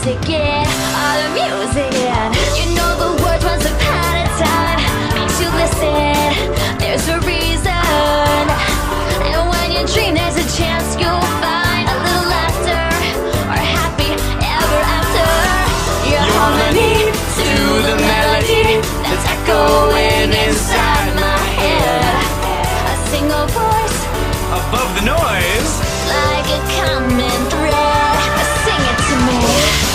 music in, all the music in. You know the words once upon a time makes you listen. There's a reason, and when you dream, there's a chance you'll find a little laughter or happy ever after. Your harmony to the melody that's echoing inside my head. A single voice above the noise, like a common thread. Sing it to me.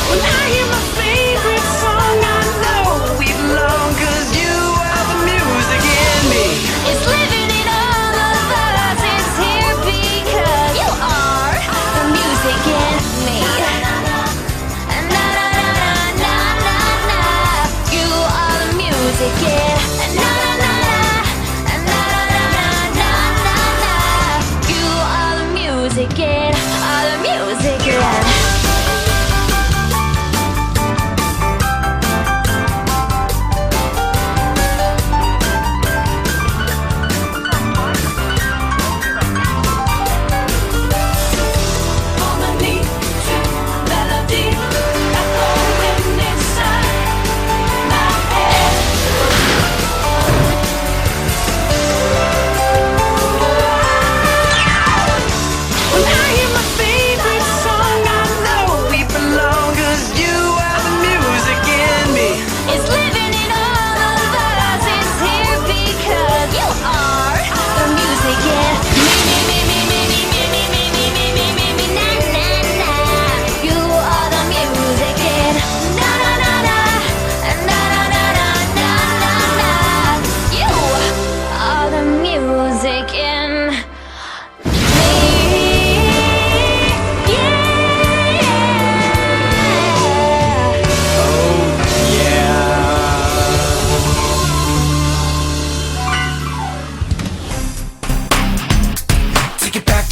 When I hear my favorite song, I know we belong, 'cause you are the music in me. It's living in all of us. It's here because you are the music in me. Na na na na na na. You are the music in. Na na na na na na na na na. You are the music in. All the music in.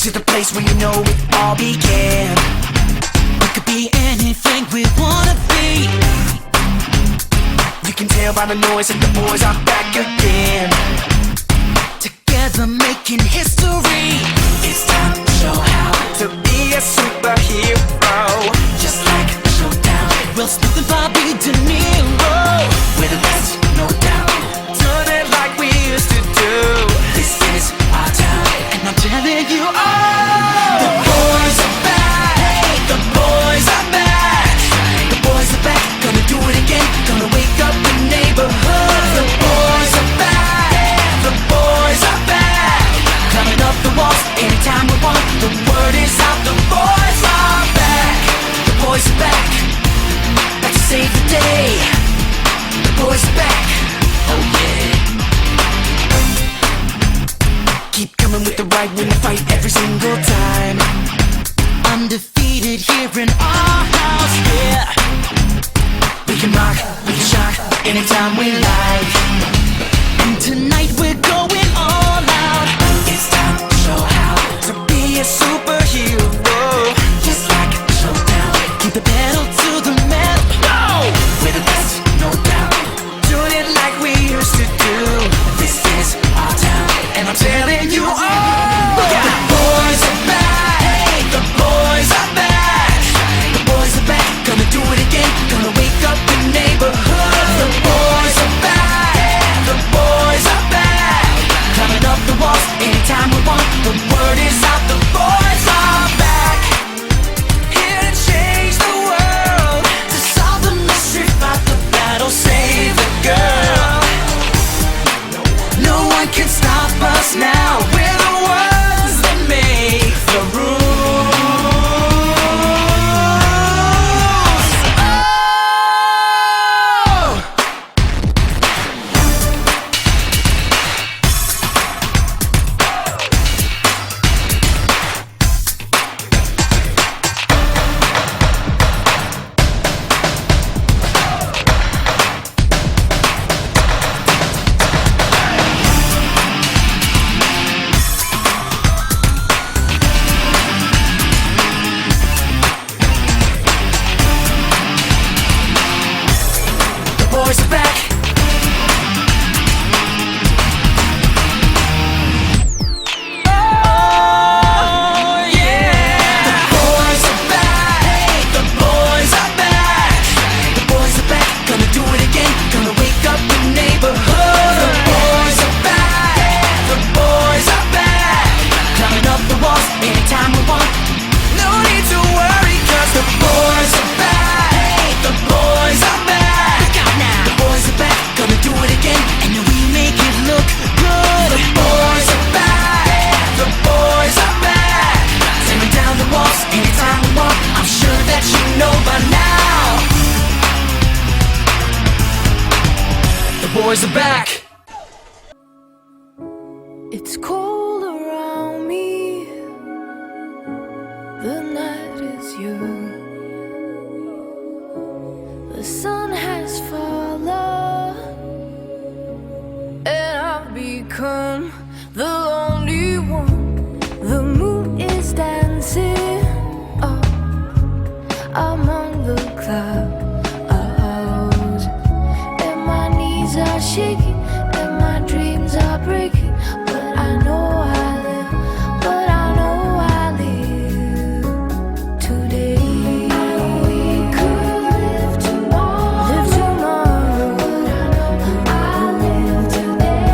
To the place where you know it all began. We could be anything we wanna be. You can tell by the noise that the boys are back again. Together making history. It's time to show how to be a superhero. Just like a showdown. Will Smith and Bobby De Niro. We're the best, no doubt. Doing it like we used to do. This is our town, and I'm telling you all, the boys are back. Hey, the boys are back. The boys are back, gonna do it again. Gonna wake up the neighborhood. The boys are back. The boys are back. Climbing up the walls anytime we want. The word is out, the boys are back. The boys are back. Back to save the day. The boys are back. Oh yeah. Keep coming with the right win the fight every single time. Undefeated here in our house, yeah. We can rock, we can shock, anytime we like. And tonight we're going all out. It's time to show how to be a superhero. Just like a showdown. Keep the pedal to the metal. No! We're the best, no doubt. Doing it like we used to do. This is our town, and I'm telling you all, the boys are back. Hey, the boys are back. The boys are back, gonna do it again. Gonna wake up the neighborhood. The boys are back. The boys are back. Climbing up the walls anytime we want. The word is out, the boys are back. Here to change the world, to solve the mystery, fight the battle, save the girl. boys are back. It's cold around me. The night is young. The sun has fallen, and I've become the lonely one. The moon is dancing up among the clouds, and my knees are shaking, and my dreams are breaking. But I know I live, but I know I live today. We could live tomorrow, but I know I live today.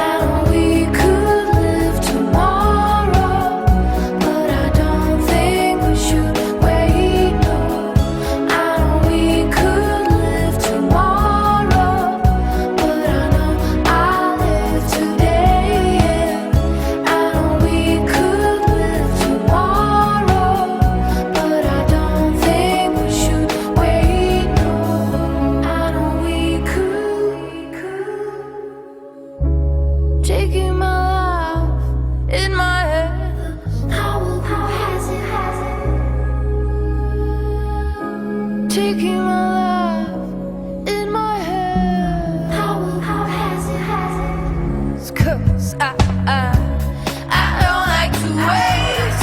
And we could live tomorrow, but I don't think we should wait. No, I know we could live tomorrow, but I know I live today. I know we could live tomorrow, but I don't think we should wait. No, I know we could. Taking my life in my hands. How has it? Taking my life in my hands. How has it? 'Cause I don't like to wait.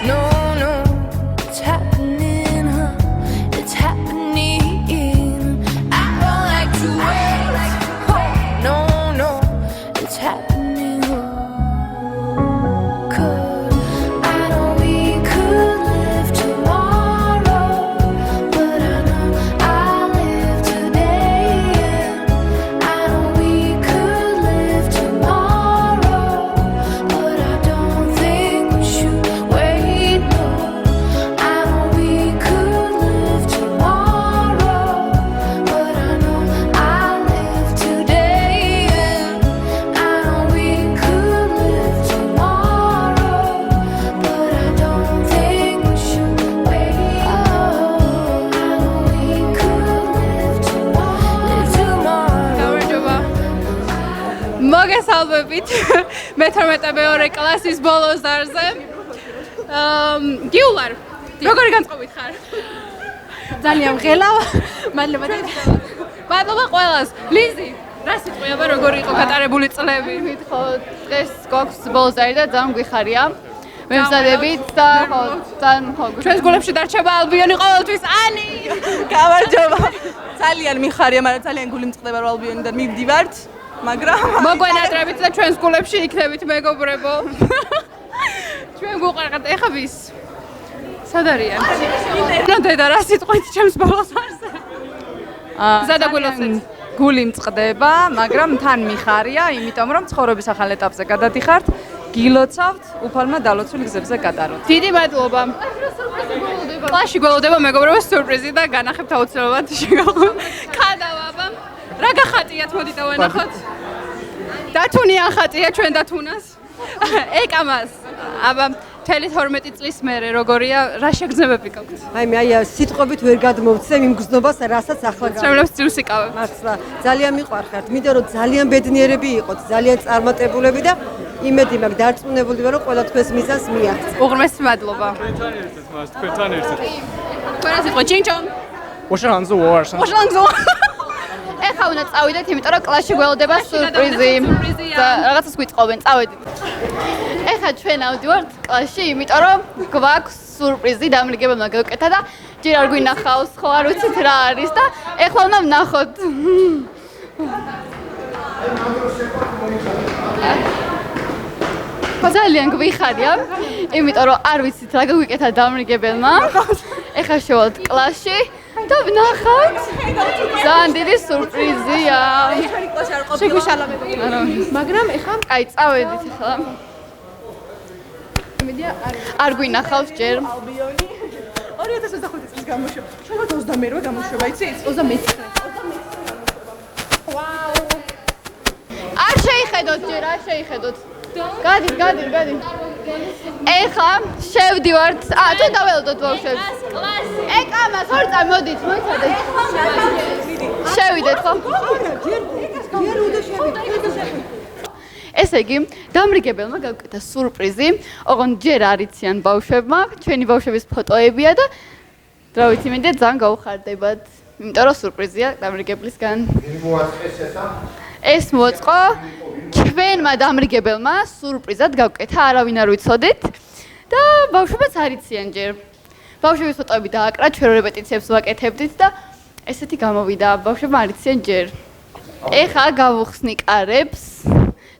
No, it's happening, huh? It's happening. I don't like to wait. Oh, no, it's happening. 'Cause I know we could live tomorrow, but I know I live today. I know we could live tomorrow, but I don't think we should wait. No, I know we could live tomorrow, but I know I live today. I know we could live tomorrow, but I don't think we should wait. Oh, I know we could live tomorrow. გამარჯობა. მოგესალმებით. მე-12 მეორე კლასის ბოლოს დარზე. გიულარ. როგორი განწყობით ხარ? ძალიან ღელავ. მადლობა. მადლობა ყველას. ლიზი, რა სიტყვია ბა როგორი იყო გატარებული წლები? მითხოთ დღეს გვაქვს ბოლოს და ძალიან გვიხარია. მემზადებით და ხო ძალიან ხო ჩვენს გულებში დარჩება ალბიონი ყოველთვის ანი. გამარჯობა. ძალიან მიხარია, მაგრამ ძალიან გული მწყდება რომ ალბიონიდან მივდივართ, მაგრამ მოგვენატრებით და ჩვენს გულებში იქნებით მეგობრებო. ჩვენ გვუყარყat ეხა ვის? სად არიან? ნუ დედა რა სიტყვით ჩემს ბოლოს არზე? ზადა გულოსეთ. გული მწყდება, მაგრამ თან მიხარია, იმიტომ რომ ცხოვრების ახალ ეტაპზე გადადიხართ, გილოცავთ, უფალმა დალოცულ გზებზე გადაროთ. დიდი მადლობა. კლასში გველოდება მეგობრებო სიურპრიზი და განახებთ აუცილებლად შეგახვდეთ. ქადავაბა. რა გახატიათ მოდი დავანახოთ. დათუნი ახატია ჩვენ დათუნას. ეკამას. აბა 12 წლის მერე როგორია, რა შეგრძნებები გაქვთ? აი მე სიტყვებით ვერ გადმოვცემ იმ გზნობას, რასაც ახლა შემლებს ძილს იკავებ. მართლა ძალიან მიყვარხართ, მინდა რომ ძალიან ბედნიერები იყოთ, ძალიან წარმატებულები და იმედი მაქვს დარწმუნებული ვარ რომ ყველა თქვენს მიზანს მიაღწევთ. უღრმესი მადლობა. თქვენთან ერთად. თქვენ რა სიტყვა ჩინჩონ? 我是杭州我尔山 ოშლანგზო. ეხა უნდა წავიდეთ, იმიტომ რომ კლასში გველოდება სურპრიზი. და რაღაცას გვიტყობენ, წავედით. ეხა ჩვენ ავდივართ კლასში, იმიტომ რომ გვაქვს სურპრიზი დამრიგებელმა გავუკეთა და ჯერ არ გვინახავს, ხო არ ვიცით რა არის და ეხლა უნდა ვნახოთ. ძალიან გვიხარია, იმიტომ რომ არ ვიცით რა გავუკეთა დამრიგებელმა. ეხლა შევალთ კლასში და ვნახავთ. ძალიან დიდი სურპრიზია. შეგვიშალავებთ. მაგრამ ეხლა აი, წავედით ახლა. არ გვინახავს ჯერ. 2025 წლის გამოშვება. ჩვენ 22-ე გამოშვება, იცით? 29. არ შეიხედოთ ჯერ, არ შეიხედოთ. გადით. ეხლა შევდივართ. თუ დაველოდოთ ბავშვებს. ეკა ამას ორ წამოდით, მოიცადეთ. შევიდეთ ხო? ესე იგი, დამრიგებელმა გავკეთა სურპრიზი, ოღონდ ჯერ არ იციან ბავშვებმა, ჩვენი ბავშვების ფოტოებია და რა ვიცი, მინდა ძალიან გაუხარდებათ, იმიტომ რომ სურპრიზია დამრიგებლისგან. ეს მოწყო ჩვენმა დამრიგებელმა სურპრიზად გავკეთა, არავინ არ ვიცოდით და ბავშვებიც არ იციან ჯერ. ბავშვების ფოტოები დააკრა, ჩვენ რეპეტიციებს ვაკეთებდით და ესეთი გამოვიდა, ბავშვებმა არ იციან ჯერ. ეხა გავუხსნი კარებს.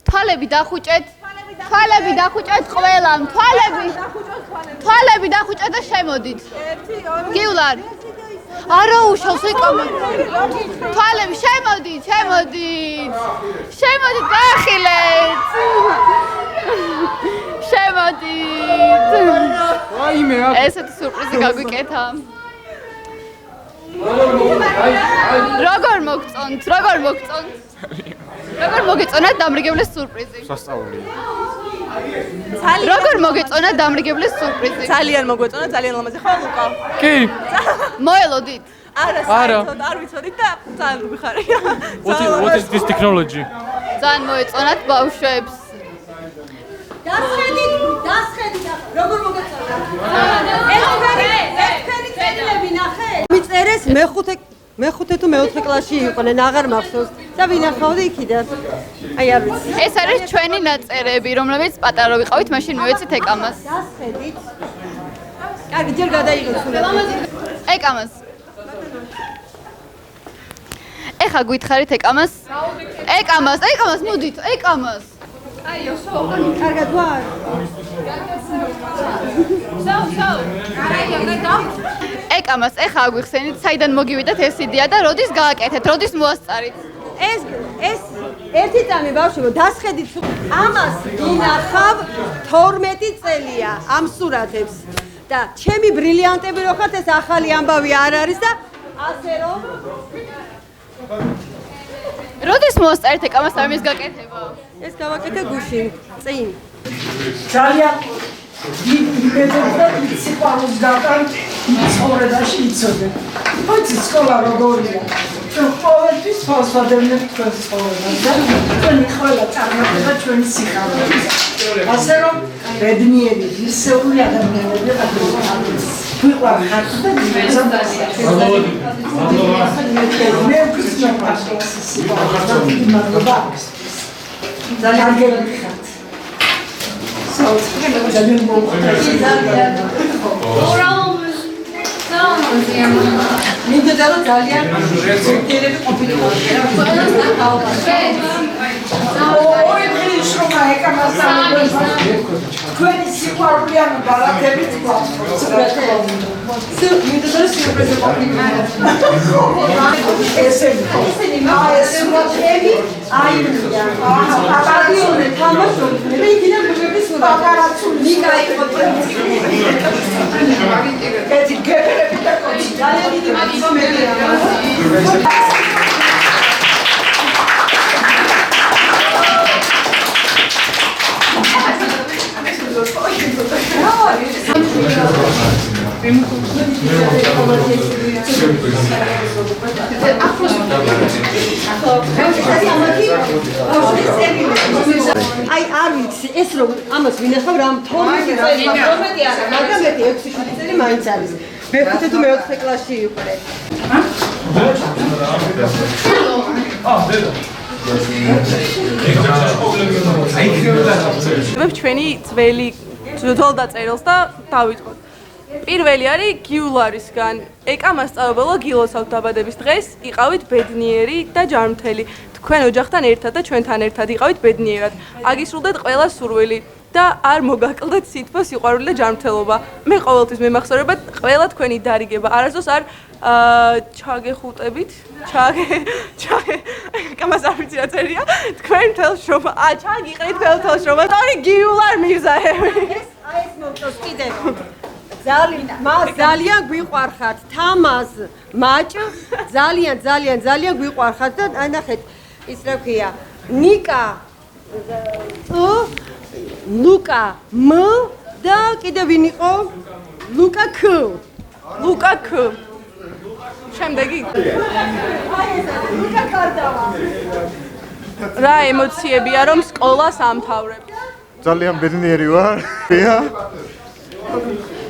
თვალები დახუჭეთ ყველამ, თვალები დახუჭეთ და შემოდით. გივლარ. არა უშავს ეკამა. თვალები შემოდით. შემოდით გაახილეთ. შემოდით. ვაიმე, ესეთი სურპრიზი გაგვიკეთა. როგორ მოგწონთ? როგორ მოგეწონათ დამრიგებლის სურპრიზი? სასწაულია. როგორ მოგეწონათ დამრიგებლის სურპრიზი? ძალიან მოგვეწონა, ძალიან ლამაზი. ხო, ლუკა? კი. მოელოდით? არა, არ ვიცოდით და ძალიან მიხარია. What is this technology? ძალიან მოეწონათ ბავშვებს. დასხედით, როგორ მოგეწონა? ეს თქვენი წელები ნახე? მიწერეს მეხუთე თუ მეოთხე კლასში იყვნენ, აღარ მახსოვს. და ვინახავდი იქიდან. აი არ ვიცი. ეს არის ჩვენი ნაწერები, რომლებიც პატარა ვიყავით, მაშინ მივეცით ეკამას. დასხედით. კარგი, ჯერ გადაიღოთ სულები. ეკამას. ეხა გითხარით ეკამას? ეკამას, მოდით, ეკამას. კარგად ვარ. ეკამას, ეხა აგვიხსენით, საიდან მოგივიდათ ეს იდეა და როდის გააკეთეთ, როდის მოასწარით? ეს ერთი წამი ბავშვებო, დასხედით ამას ვინახავ 12 წელია ამ სურათებს და ჩემი ბრილიანტები რო ხართ, ეს ახალი ამბავი არ არის და ასე რომ როდის მოასწარით ეკამას ამის გაკეთება? ეს გავაკეთე გუშინ, წინ. ძალიან იმედებს და სიყვარულს გატან ცხოვრებაში იცოდე. ვიცი სკოლა როგორია. ჩვენ ყოველთვის ფასვადებთ თქვენს ცხოვრებას და თქვენი ყველა წარმატება ჩვენი სიხარულია. ასე რომ ბედნიერი, ღირსეული ადამიანები ვიყავით. ვიყვარხართ და მე ვქრისმენ პასუხს მადლობა. ძალიან გერხართ. მინდა რომ ძალიან ზოგიერები ყოფილიყო. ორი დღის რომ ეკამას თქვენი სიყვარული ამ ბალათებით გვაქვს. მინდა რომ სიურპრიზი ყოფილიყო. ესენი სურათები აირია. სტადიონზე თამაშობდნენ და იქიდან მოგების სურათი. ნიკა იყო კეთი გეფერები და კოჩი ძალიან დიდი მოგმენია. აი არ ვიცი ეს რომ ამას ვინახავ რამ 12 წელი 12 არა მაგრამ 6-7 წელი მაინც არის მე-5 თუ მე-4 კლასში იყვნენ ჩვენი ძველი ძველ დაწერილს და დავიწყოთ. პირველი არის გიულარისგან. ეკამა სწავლობელო გილოსავთ დაბადების დღეს იყავით ბედნიერი და ჯანმრთელი. თქვენ ოჯახთან ერთად და ჩვენთან ერთად იყავით ბედნიერად. აგისრულდეთ ყველა სურვილი და არ მოგაკლდეთ სითბო, სიყვარული და ჯანმრთელობა. მე ყოველთვის მემახსოვრებათ ყველა თქვენი დარიგება. არასდროს არ ჩაგეხუტებით, ეკამას არ ვიცი რა წერია. თქვენ მთელ შრომა, ჩაგიყრით მთელ შრომა. ტორი გიულარ მირზაევი. ეს მოვწოს კიდევ ძალიან გვიყვარხართ თამაზ მაჭ ძალიან გვიყვარხართ და აი ნახეთ ის რა ქვია ნიკა ლუკა მ და კიდევ ვინ იყო ლუკა ქ შემდეგი. რა ემოციებია რომ სკოლას ამთავრებ? ძალიან ბედნიერი ვარ.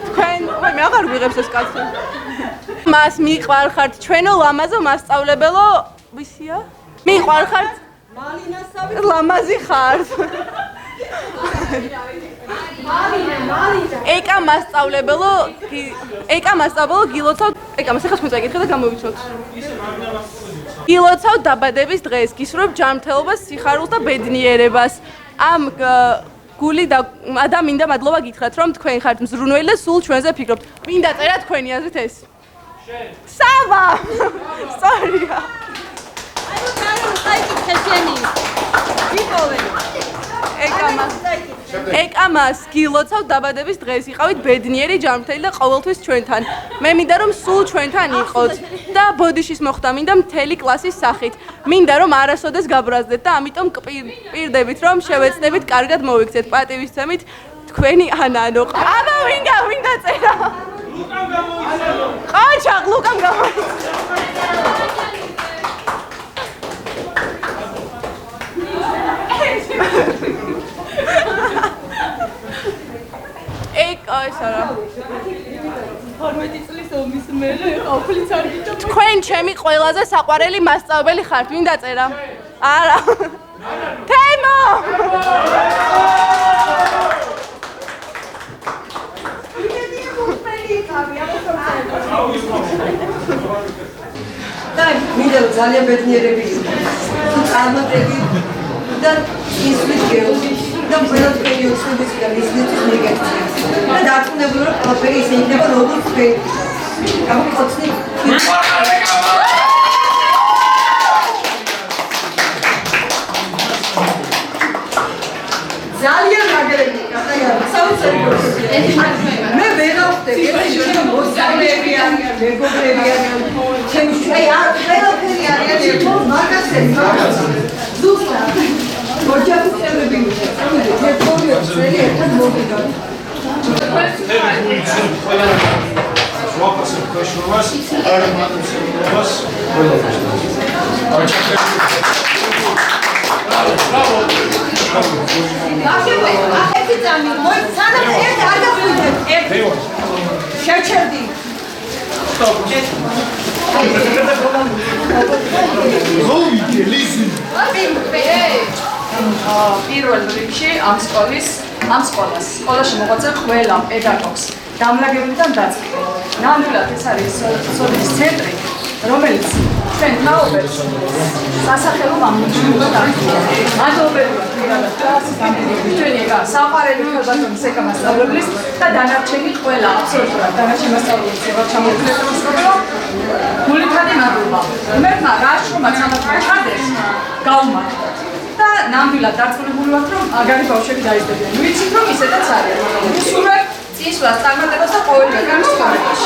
თქვენ მე აღარ ვიღებს ეს კაცი. მას მიყვარხართ ჩვენო ლამაზო მასწავლებელო, ვისია? მიყვარხართ? მალინასავი ლამაზი ხართ. ეკა მასწავლებელო გილოცავთ. ეკა მას ახლა მოწაკითხე და გამოვიცოთ. გილოცავთ დაბადების დღეს, გისურვებ ჯანმრთელობას, სიხარულს და ბედნიერებას. ამ გული და ადამიანდა მადლობა გითხრათ რომ თქვენ ხართ მზრუნველი და სულ ჩვენზე ფიქრობთ. მინდა წერა თქვენი აზრით ეს. სავა. სწორია. ეკამას გილოცავთ დაბადების დღეს, იყავით ბედნიერი, ჯანმრთელი და ყოველთვის ჩვენთან. მე მინდა რომ სულ ჩვენთან იყოთ და ბოდიშის მოხდა მინდა მთელი კლასის სახით. მინდა რომ არასოდეს გაბრაზდეთ და ამიტომ პირდებით რომ შევეცდებით კარგად მოვიქცეთ. პატივისცემით თქვენი ანანო. აბა ვინდა წერა. ლუკამ გამოიცადო. ყაჩაღ ლუკამ გამოიცადო. ესარა 12 წლის ომის მერე ყოფილიც არ გიჭობ. თქვენ ჩემი ყველაზე საყვარელი მასწავლებელი ხართ, ვინ დაწერა? არა. თემო! და მინდა ძალიან ბედნიერები წარმატები და ისმის გეობის და ყველა თქვენი უცხოების და ბიზნესის მიგექცია. და დარწმუნებული რომ ყველაფერი ისე იქნება როგორც თქვენ. გამოგხოცნი. ძალიან მაგარი კატაია, საოცარი პროცესია. მე ვეღავხდები, ჩემი მოსწავლეები არიან, მეგობრები არიან. ჩემი აი არ ყველაფერი არიან ერთო მაგასები. ზუსტად. ოჯახის წევრები მოვიდეთ, ერთგვარი წელი ერთად მოვიდეთ. ვაფასებ ქვეშობას, არ მანუსებას ახეთი წამი, სანამ ერთ არ გახვიდეთ, ერთ შეჩერდი. პირველ რიგში ამ სკოლას სკოლაში მოღვაწე ყველა პედაგოგს დამლაგებიდან დაწყებული. ნამდვილად ეს არის სოლის ცენტრი, რომელიც ჩვენ თაობებს სასახელო მამულჩინებად აღწევს. მადლობელია კლასის დამთავრებული ჩვენი ეკა საყვარელი ხელბატონის ეკა მასწავლებლის და დანარჩენი ყველა აბსოლუტურად დანარჩენი მასწავლებლის ეკა ჩამოყალიბდა. გულითადი მადლობა. ღმერთმა რა შრომაც ამას ხარდეს გაუმართლოთ. და ნამდვილად დარწმუნებული ვართ რომ მაგარი ბავშვები დაიწყებიან. ვიცით რომ ისედაც არის. ვისურვებ წინსვლას, წარმატებას და ყოველდღიურ განსხვავებას.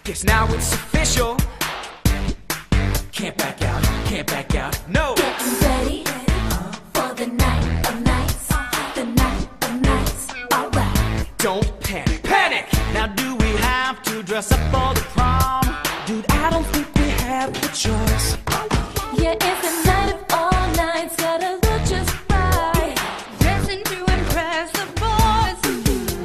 Guess now it's official. Can't back out, no. Getting ready for the night of nights, the night of nights. Alright. Don't panic. Now do we have to dress up for the prom. Dude, I don't think we have a choice. Yeah, it's a night of all nights, gotta look just right. Dressing to impress the boys.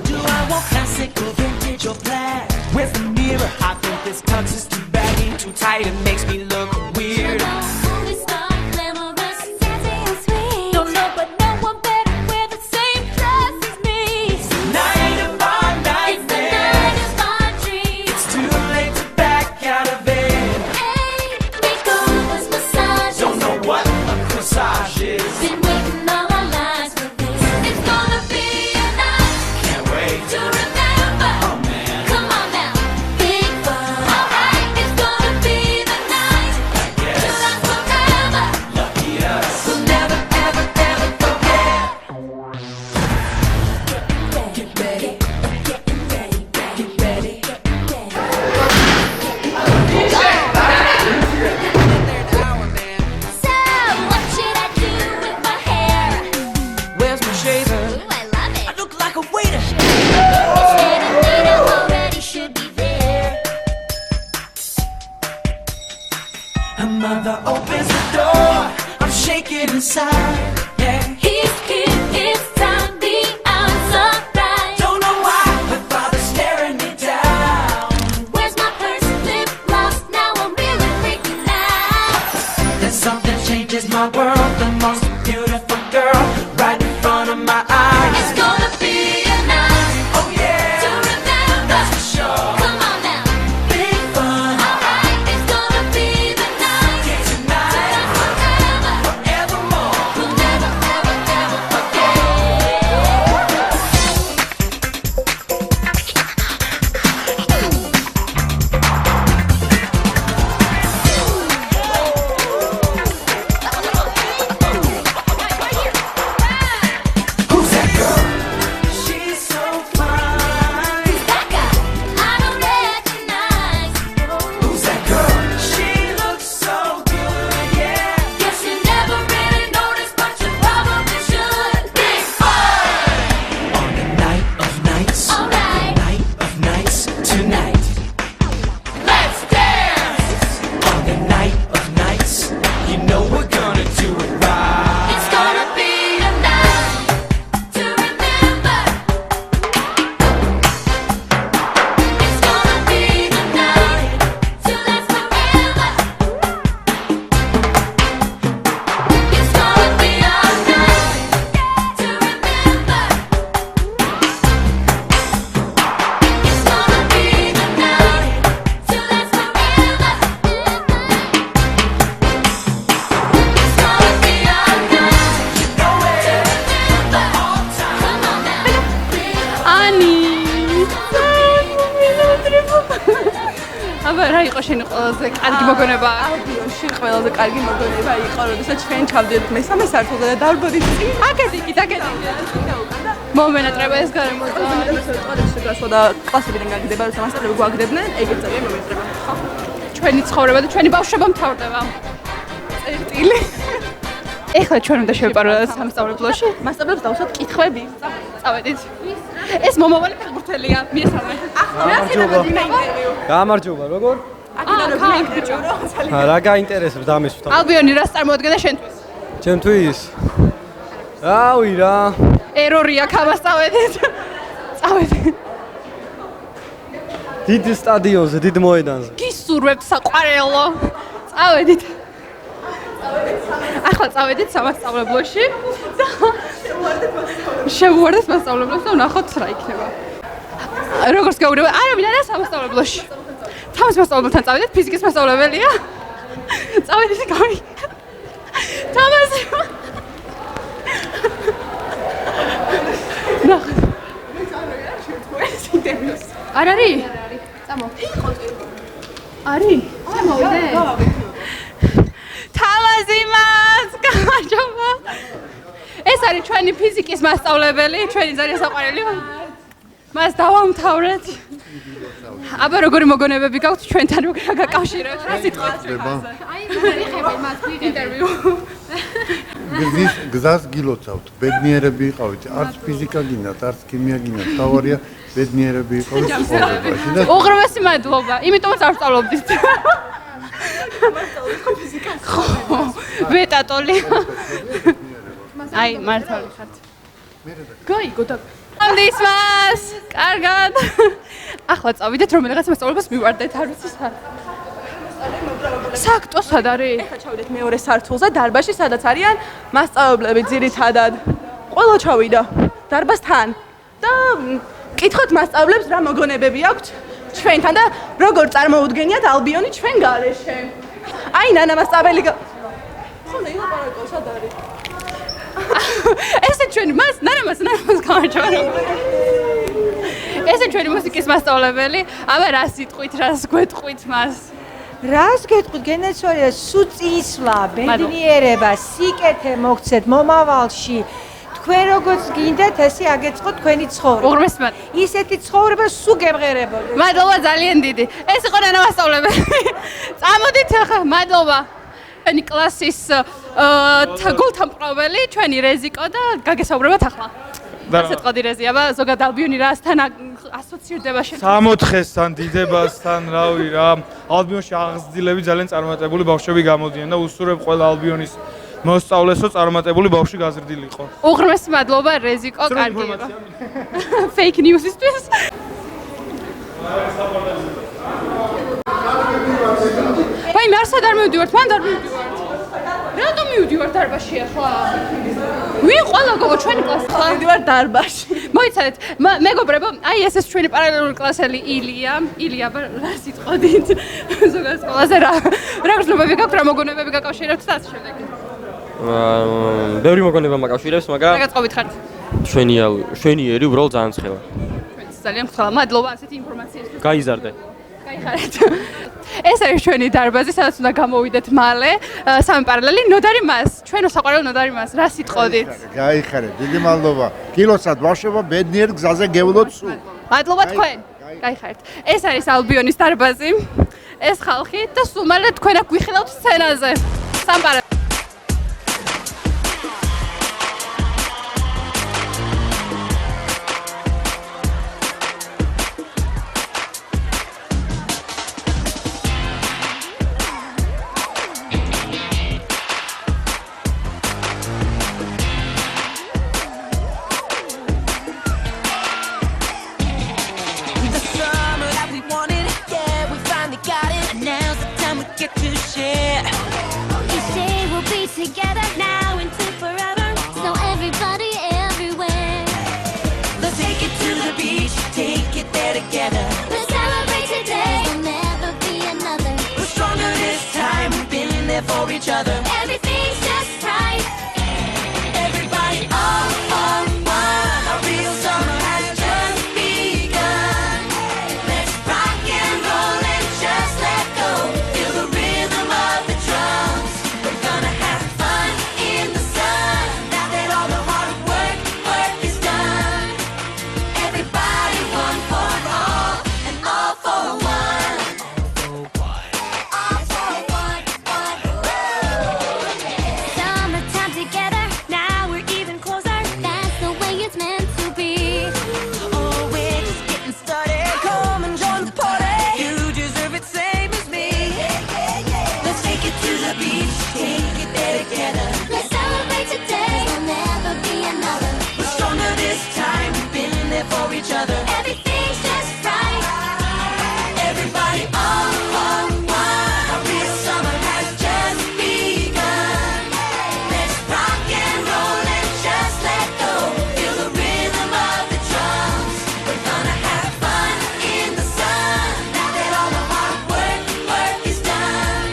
Do I want classic or vintage or plaid? Where's the mirror? I think this tux is too baggy, too tight, it makes me look weird. Movie star, glamorous, sassy and sweet. Don't know, but no one better wear the same dress as me. It's the night of our It's the night of my dreams. It's too late to back out of it. Hey, makeovers, massages. Don't know what a corsage is. Been waiting all our lives for this. It's gonna be a night Can't wait. to remember. Oh man, Come on now, big fun. Alright, it's gonna be the night I to guess. last forever. Lucky us. We'll never, ever, ever forget. Get ready. Get ready. So, what should I do with my hair? Where's my shaver? Ooh, I love it. I look like a waiter. It's getting later already, should be there. Her mother opens the door. I'm shaking inside. Yeah. He's here, it's time, the answer right. Don't know why my father's staring me down. Where's my purse, lip gloss? Now I'm really freaking out. Then something changes my world. The most beautiful girl right in front of my eyes. It's gonna be a night Oh yeah, to remember. that's for sure. Come on now, Big fun. alright, it's gonna be the night to Tonight, last forever. forevermore. We'll never, ever, ever forget. Who's that girl? She's so fine. That guy, I don't recognize. Who's that girl? She looks so good, yeah. Guess you never really noticed, but you probably should. Big fun, On the night of nights, alright, night of nights, tonight. let's dance. On the night of nights, you know we're gonna do it right. It's gonna be a night to remember. It's gonna be the night to last forever. It's gonna be our night to remember. It's gonna be the night to last forever. It's gonna be our night to remember. Come on now. Ani. აბა რა იყო შენი ყველაზე კარგი მოგონება? ალბიონში ყველაზე კარგი მოგონება იყო, როდესაც ჩვენ ჩავდიოდით მესამე სართულზე და დავბოდით წინ. აკეთიკით. მომენატრება ეს გარემოწა. და კლასებიდან გაგდება, როცა მასწავლებლები გვაგდებდნენ, ეგეც ძალიან მომეწრება. ჩვენი ცხოვრება და ჩვენი ბავშვობა მთავრდება. წერტილი. ეხლა ჩვენ უნდა შევიპაროთ სამსწავლებლოში. მასწავლებლებს დავუსვათ კითხვები. წავედით. ეს მომავალი ფეხბურთელია, მიესალმე. გამარჯობა, როგორ? რა გაინტერესებს დამისვთ? ალბიონი რას წარმოადგენდა შენთვის? ჩემთვის? რავი რა. ერორია ქამას წავედით. წავედით. დიდ სტადიონზე, დიდ მოედანზე. გისურვებთ საყვარელო. წავედით. ახლა წავედით სამასწავლებლოში და შევუვარდეთ მასწავლებლებს და ვნახოთ რა იქნება. როგორც გაუგრება, არავინ არა სამასწავლებლოში. თამის მასწავლებელთან წავედით, ფიზიკის მასწავლებელია. წავედით გავი. თამასი. ნახეთ. არ არის? წამო. არის? წამოვიდე. თამაზი მას, გამარჯობა. ეს არის ჩვენი ფიზიკის მასწავლებელი, ჩვენი ძალიან საყვარელი. მას დავამთავრეთ. აბა როგორი მოგონებები გაქვთ ჩვენთან რა გაკავშირებთ? რა სიტყვით? აი, მიხები მას ინტერვიუ. გზას გილოცავთ, ბედნიერები იყავით, არც ფიზიკა გინდათ, არც ქიმია გინდათ, თავარია ბედნიერები იყო უღრმესი მადლობა, იმიტომაც არ ვსწავლობდით. ხო, ვეტატოლი. აი, მართალი ხართ. გაიგო და ამდის მას. კარგად. ახლა წავიდეთ რომელიღაც მასწავლებლებს მივარდეთ, არ ვიცი სად. საქმე სად არის? ეხლა ჩავიდეთ მეორე სართულზე, დარბაზში, სადაც არიან მასწავლებლები ძირითადად. ყველა ჩავიდა დარბაზთან და კითხოთ მასწავლებლებს რა მოგონებები აქვთ ჩვენთან და როგორ წარმოუდგენიათ ალბიონი ჩვენ გარეშე. აი ნანა მასწავლებელი ხონდა ილაპარაკო სად არის? ესე ჩვენი ნანამას გამარჯობა. ესე ჩვენი მუსიკის მასწავლებელი, აბა რას იტყვით, რას გვეტყვით მას? რას გეტყვით, გენეცვარია, სუწისვლა, ბედნიერება, სიკეთე მოგცეთ მომავალში. თქვენ როგორც გინდათ, ესე აგეწყო თქვენი ცხოვრება. უღრმესი მადლობა. ისეთი ცხოვრება სულ გემღერებოდეს. მადლობა ძალიან დიდი. ეს იყო ნანა მასწავლებელი. წამოდით ახლა, მადლობა. ჩვენი კლასის გულთამყრობელი, ჩვენი რეზიკო და გაგესაუბრებათ ახლა. სიტყვადი რეზი, აბა ზოგადად ალბიონი რასთან ასოცირდება შენ? 64-სთან, დიდებასთან, რავი რა. ალბიონში აღზრდილები ძალიან წარმატებული ბავშვები გამოდიან და უსურვებ ყველა ალბიონის მოსწავლესო წარმატებული ბავშვი გაზრდილიყო. უღრმესი მადლობა რეზიკო, კარგი იყო. Fake news-ისთვის. ვაი, მე არსად არ მივდივართ, მანდ არ მივდივართ. რატომ მივდივართ დარბაზში ახლა? ვინ ყველა გოგო ჩვენი კლასი? მივდივართ დარბაზში. მოიცადეთ, მეგობრებო, აი ეს ჩვენი პარალელური კლასელი ილია, რა სიტყვადით? ზოგადად სკოლაზე რა გრძნობები გაქვთ, რა მოგონებები გაკავშირებთ და ასე შემდეგ. ბევრი მოგონება მაკავშირებს, მაგრამ რა გაწყობით ხართ? შვენიერი უბრალოდ ძალიან ცხელა. ძალიან გთხოვა, მადლობა ასეთი ინფორმაციისთვის. გაიზარდე. გაიხარეთ. ეს არის ჩვენი დარბაზი, სადაც უნდა გამოვიდეთ მალე, სამი პარალელი, ნოდარი მას, ჩვენო საყვარელ ნოდარი მას, რა სიტყვოდით? გაიხარეთ, დიდი მადლობა. კილოსად ბავშვობა ბედნიერ გზაზე გევლოთ სულ. მადლობა თქვენ. გაიხარეთ. ეს არის ალბიონის დარბაზი. ეს ხალხი და სულ მალე თქვენ აქ გვიხილავთ სცენაზე. სამი პარალელი together now until forever. So everybody everywhere. Let's take it to the beach, take it there together. Let's celebrate today. There'll never be another. We're stronger this time, we've been there for each other. Everything's just right. Everybody all on one. A real summer has just begun. Let's rock and roll and just let go. Feel the rhythm of the drums. We're gonna have fun in the sun. Now that all the hard work is done. Everybody one for all and all for one. All for one. Summertime together. Now we're even closer. That's the way it's meant to be. Oh, we're just getting started. Come and join the party. You deserve it, same as me. Let's take it to the beach, take it there together. Let's celebrate today. There'll never be another. We're stronger this time, we've been there for each other. Everything's just right. Everybody all on one. A real summer has just begun. Let's rock and roll and just let go. Feel the rhythm of the drums. We're gonna have fun in the sun. Now that all the hard work is done.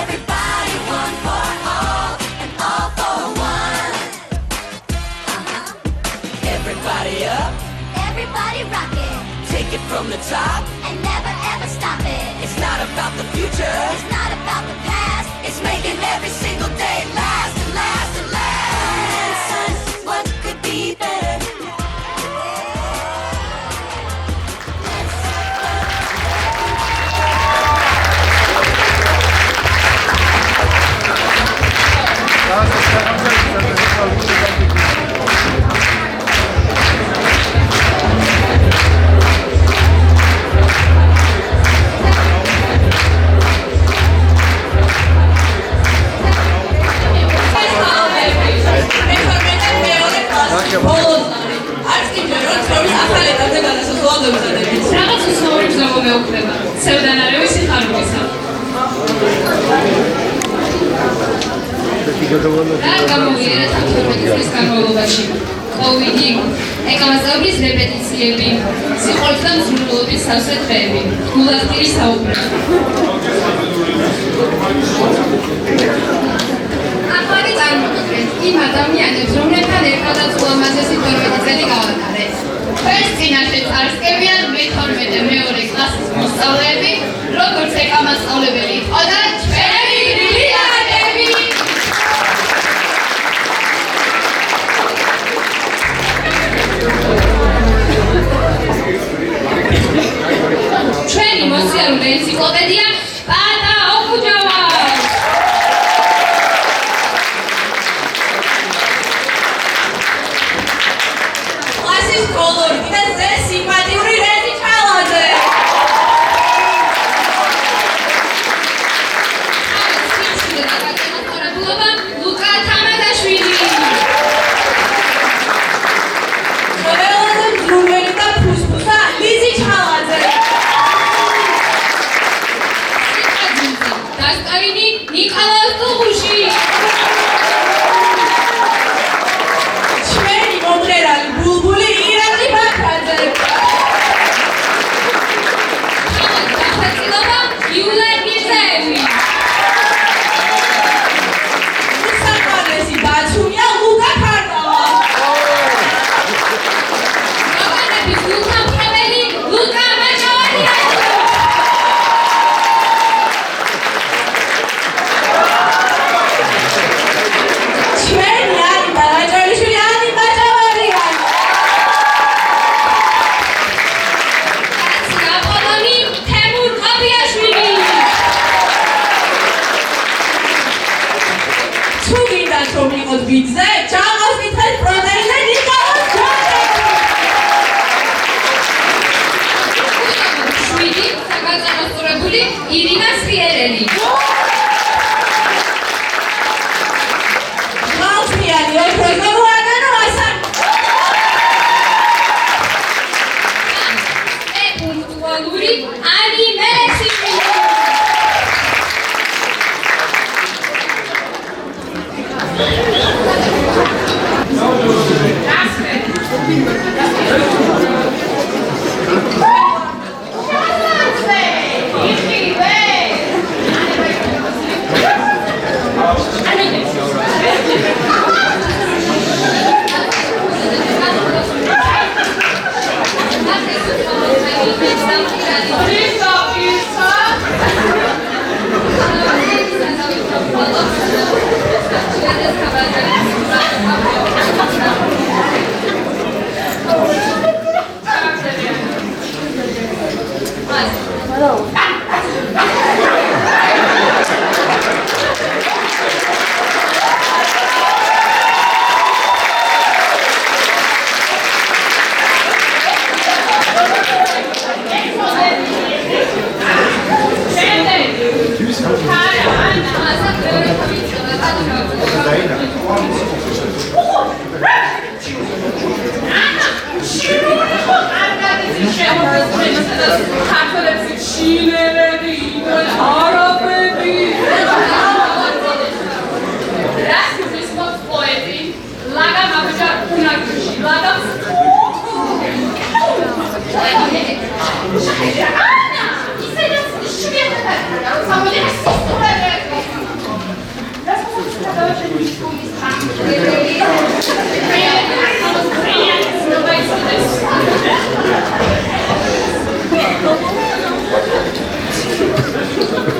Everybody one for all and all for one. Everybody up, Everybody rock it. take it from the top. And never ever stop it. It's not about the future, It's not about the past. it's making every single day last and last and last. What could be better? მოგება. სევდანარევი სიხარულისა. რა გამოვიარა 12 წლის განმავლობაში? COVID-ი, ეკამასწავლის რეპეტიციები, სიყვარულის და მსურველობის სავსე დღეები, გულახდირი საუბრები. ახალი წარმოგიდგენთ იმ ადამიანებს, რომლებთან ერთადაც ულამაზესი 12 წელი გავატარეთ. Ჩვენს წინაშე წარსკევიან მე-12 მეორე კლასის მოსწავლეები, როგორც ეკამასწავლებელი იყო და ჩვენი ბრილიანტები. ჩვენი მოსიარულე ენციკლოპედია პატა ოქუჯავა. კლასის კოლორიტი და ზე სიმპათიური რეზი ჩალაძე. ლუკა თამადაშვილი. ყველაზე მძუმელი და ფუსფუსა ლიზი ჩალაძე. დასკავინი ნიკოლას დუღუში. ჩვენი მომღერალი ბულბული ირაკლი ბაქრაძე. სახელმწიფო იულე მირზაევი. უსაყვარლესი დაცულია ლუკა ქარდავა. მოგონების გულთამყრებელი ლუკა მაჭავარია. ჩვენი ანი ბალაჭალიშვილი ანი მაჭავარია. აპოლონი თემურ ყაბიაშვილი. თუ გინდათ რომ იყოთ ბიძზე, ჯამოს მითხეთ პროტეინზე ნიკოლას ჯონი. შვიდი საგანწმენდებული ირინა სპიერელი. ხალხიანი ოქროს მოანანო ასან. პუნქტუალური ანი მელექსიშვილი. Thank you.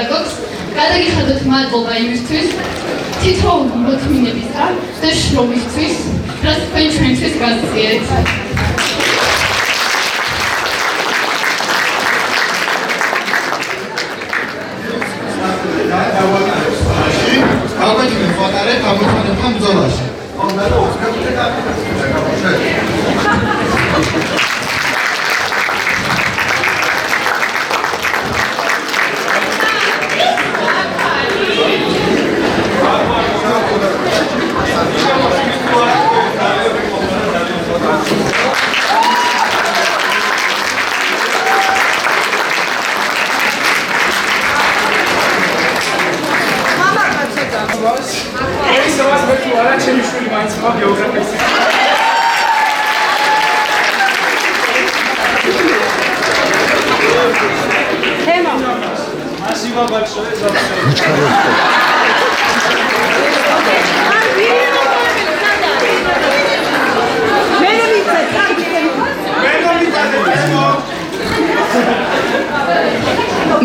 პედაგოგს. გადაგიხადოთ მადლობა იმისთვის, თითოეული მოთმინებისა და შრომისთვის, რაც თქვენ ჩვენთვის გასწიეთ. გავგეჭირეთ ვატარეთ ამოწმებთან ბრძოლაში.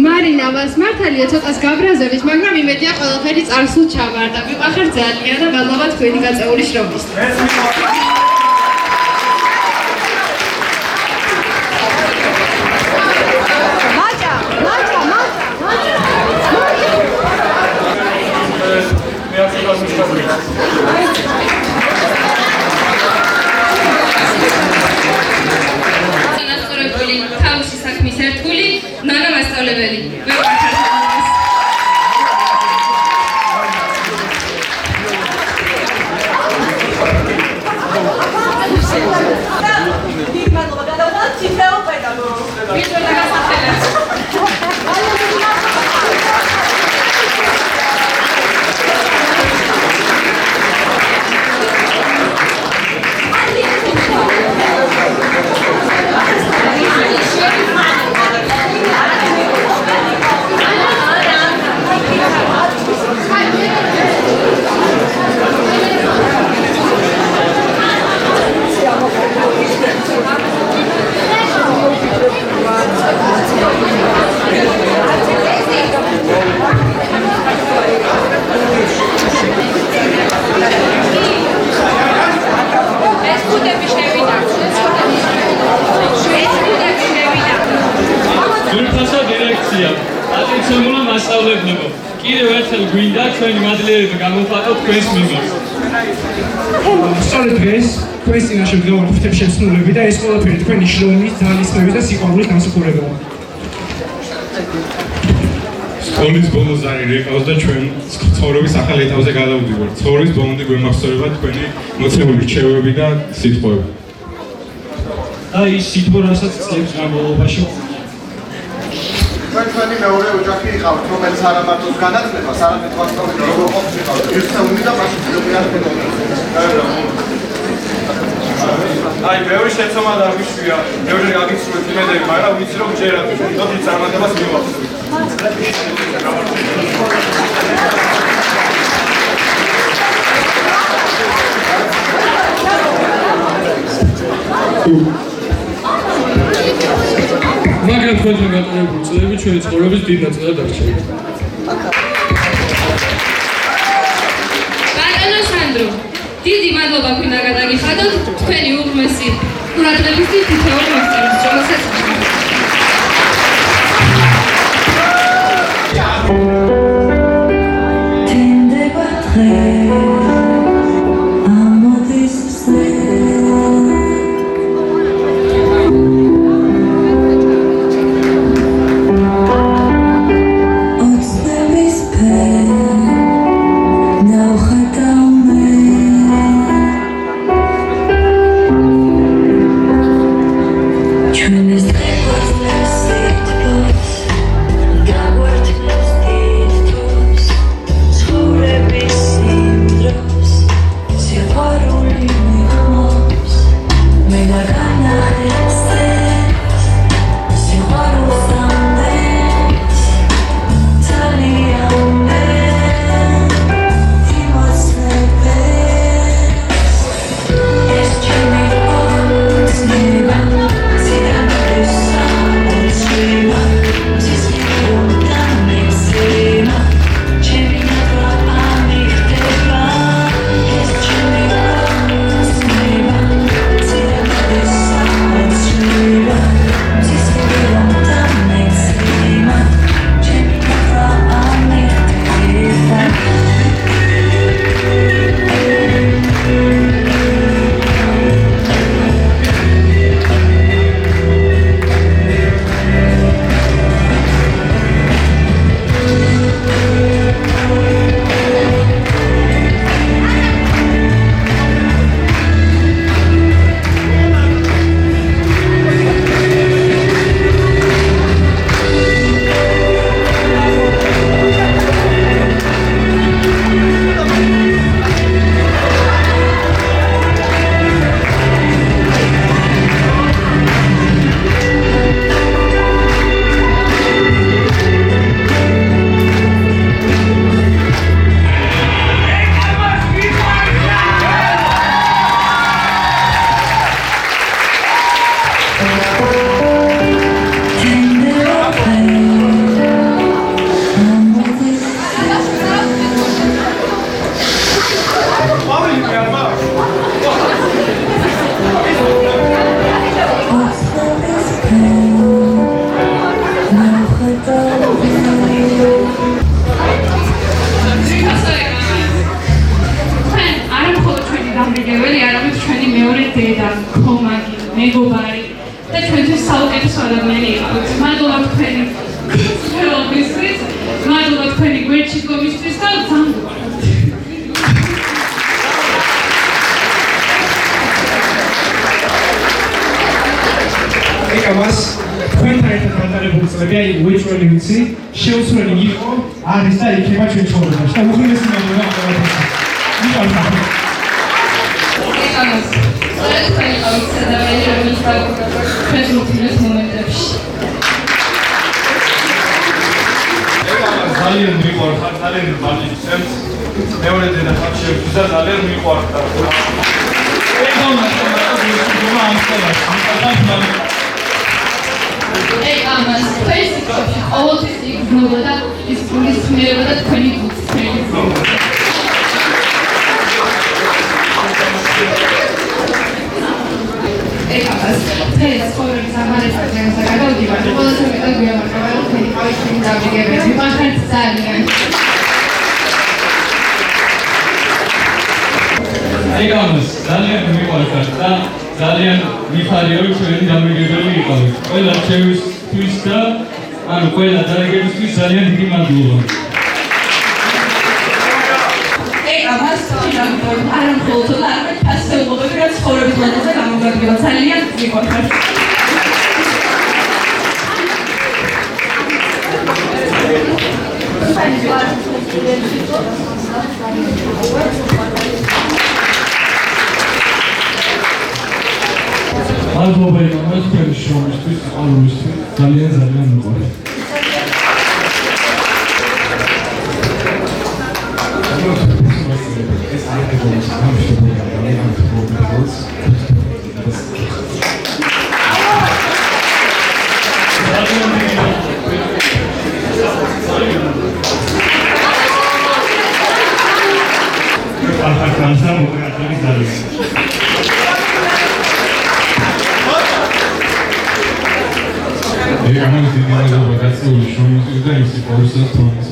მარინა მას მართალია ცოტას გაბრაზებით, მაგრამ იმედია ყველაფერი წარსულ ჩავარდა. მიყვარხარ ძალიან და მადლობა თქვენი გაწეული შრომისთვის. განასწორებული თავისი საქმის ერთგული ნანა მასწავლებელი. ატენციონული მასწავლებლებო, კიდევ ერთხელ გვინდა ჩვენი მადლიერება გამოვხატოთ თქვენს მიმართ. სწორედ დღეს თქვენს წინაშე მდგომარ ფრთებს შეცნულები და ეს ყველაფერი თქვენი შრომის, ძალისხმევის და სიყვარულის გამსახურებაა. სკოლის ბოლოს არის რეკავს და ჩვენ ცხოვრების ახალ ეტაპზე გადავდივართ. ცხოვრების ბოლომდე გვემახსოვრება თქვენი მოცემული რჩევები და სიტყვები. და ის სიტყვა, რასაც წლების განმავლობაში ჩვენი მეორე ოჯახი იყავთ, რომელიც არა მარტო განათლებას, არამედ ვასწავლეთ როგორ ყოფს იყავთ. ერთეული და მასშტაბური აი, ბევრი შეცდომა დაგვიშვია, ბევრი აგიცნობთ იმედები, მაგრამ ვიცი რომ ჯერათ, თვითონ წარმატებას მივახსოვთ. მაგრამ თქვენთან გატარებული წლები ჩვენი ცხოვრების დიდ ნაწილად დარჩება. ბატონო სანდრო, დიდი მადლობა გვინდა გადაგიხადოთ თქვენი უღრმესი ყურადღების თითოეული მასწავლებლის, რომელსაც Ჩვენ ეს დღე სხვადასხვანაირად იყავით. მადლობა თქვენი ხელოვნებისთვის, მადლობა თქვენი გვერდში დგომისთვის და ძალიან ეკამას თქვენთან ერთად გატარებული წლები, აი უეჭველი ვიცი, შეუცვლელი იყო, არის და იქნება ჩვენ ცხოვრებაში. და უღრმესი მადლობა ყველაფერს. მიყავთ. ეკამას სწორედ თქვენი ყავით სადავალი რომელიც დაგვიყვება ჩვენს უთილეს მომენტებში. ეკამას ძალიან მიყვარს, ძალიან მალიცემს. მეორე დედახარ შევიდა ძალიან მიყვარს და ეკამას ამ სკოლაში ეკამას თქვენს სიტყვებში ყოველთვის იგრძნობოდა ის გულისხმიერება და თქვენი გულწრფელი. ეკამას თქვენი ცხოვრების ამარებაზე გადავდივართ, ყველაზე მეტად გვიამარჯობა, რომ თქვენი ყავით თქვენი დამდგებები. მართლაც ძალიან. ეკამას ძალიან მიყვარხარ და ძალიან მიხარია რომ ჩვენი დამეგებელი იყავით. ყველა ჩემთვის და ანუ ყველა დარგებისთვის ძალიან დიდი მადლობა. ეკამას არა მხოლოდ და არამედ ფასეულობები და ცხოვრების მანძილზე გამოგაგება ძალიან მიყვარხარ. მადლობა ეკამას თქვენი შრომისთვის, სიყვარულისთვის, ძალიან მიყვარხარ. ეკამას დიდი მადლობა გაწეული შრომისთვის და ის სიყვარულსაც თონის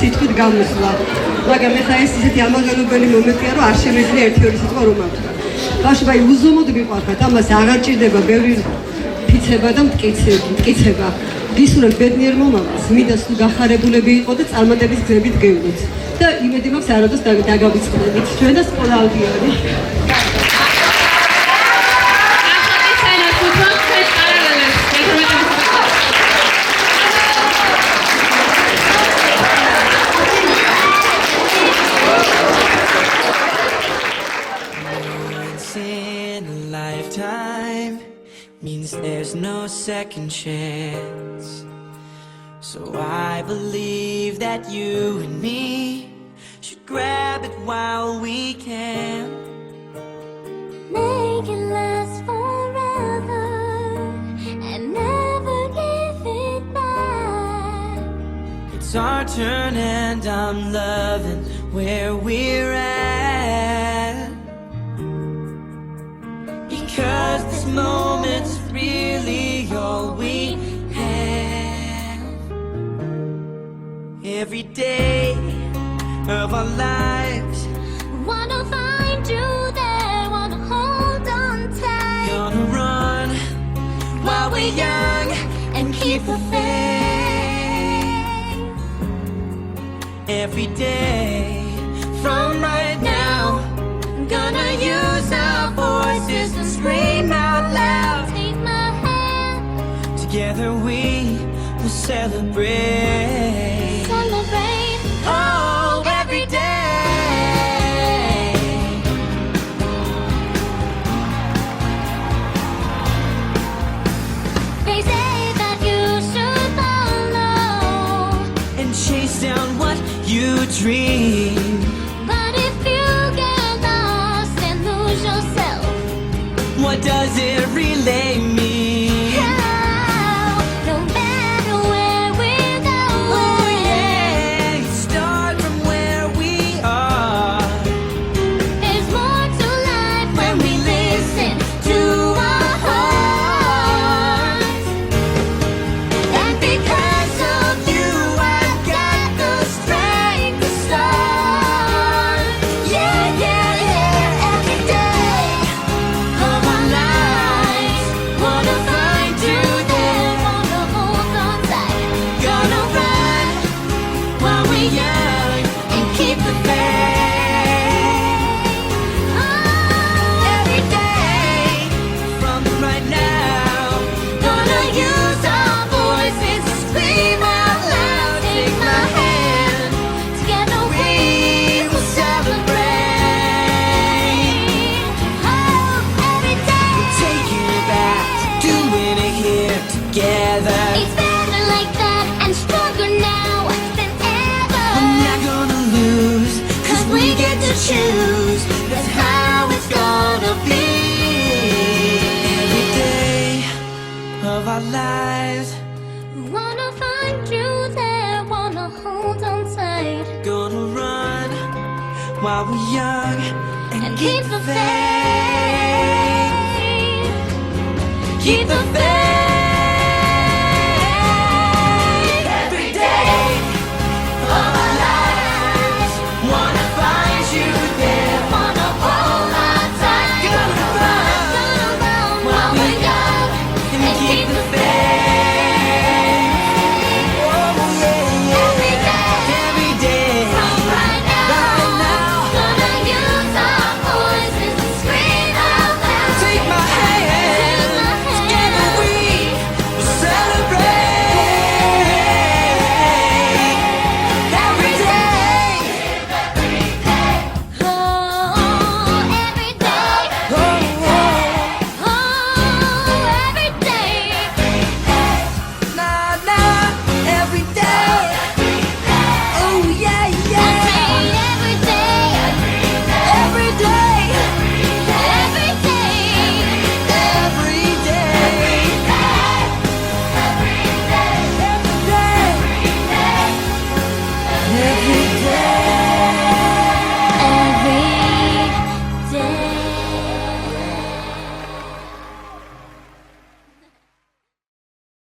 სიტყვით გამოსვლა. მაგრამ ეხლა ეს ისეთი ამაღელებელი მომენტია, რომ არ შემეძლია ერთი-ორი სიტყვა რომ ავთქვა. ბავშვები, უზომოდ მიყვარხართ, ამას აღარ ჭირდება ბევრი ფიცება და მტკიცება. გისურვებთ ბედნიერ მომავალს, მინდა სულ გახარებულები იყო და წარმატების გზებით გევლოთ. და იმედი მაქვს არადოს დაგავიწყდებით. ჩვენ და სკოლა ალბიონი. Means there's no second chance. So I believe that you and me should grab it while we can. Make it last forever and never give it back. It's our turn and I'm loving where we're at. Because this moment's really all we have. Every day of our lives, Wanna find you there, wanna hold on tight. gonna run while we're young and keep the faith. every day. From right now, gonna use our voices and scream out loud. Take my hand, Together we will celebrate. celebrate. Oh, every day. They say that you should follow, And chase down what you dream. but if you get lost and lose yourself, What does it really mean? how? No matter where we're going, Oh yeah, start from where we are. there's more to life when we listen to our hearts. And because of you, I've got the strength to start. Yeah, yeah, yeah. Every day of our lives, wanna find you there, wanna hold on tight. Gonna run while we're young and keep the faith. Every day From right now, gonna use our voices to scream out loud. Take my hand, together we will celebrate. Oh, every day, taking it back, doing it here together. it's better like that and stronger now than ever. I'm not gonna lose, 'cause we get to choose. That's how it's gonna be. Every day of our lives, Wanna find you there, wanna hold on tight. gonna run while we're young and And keep the faith. keep the faith.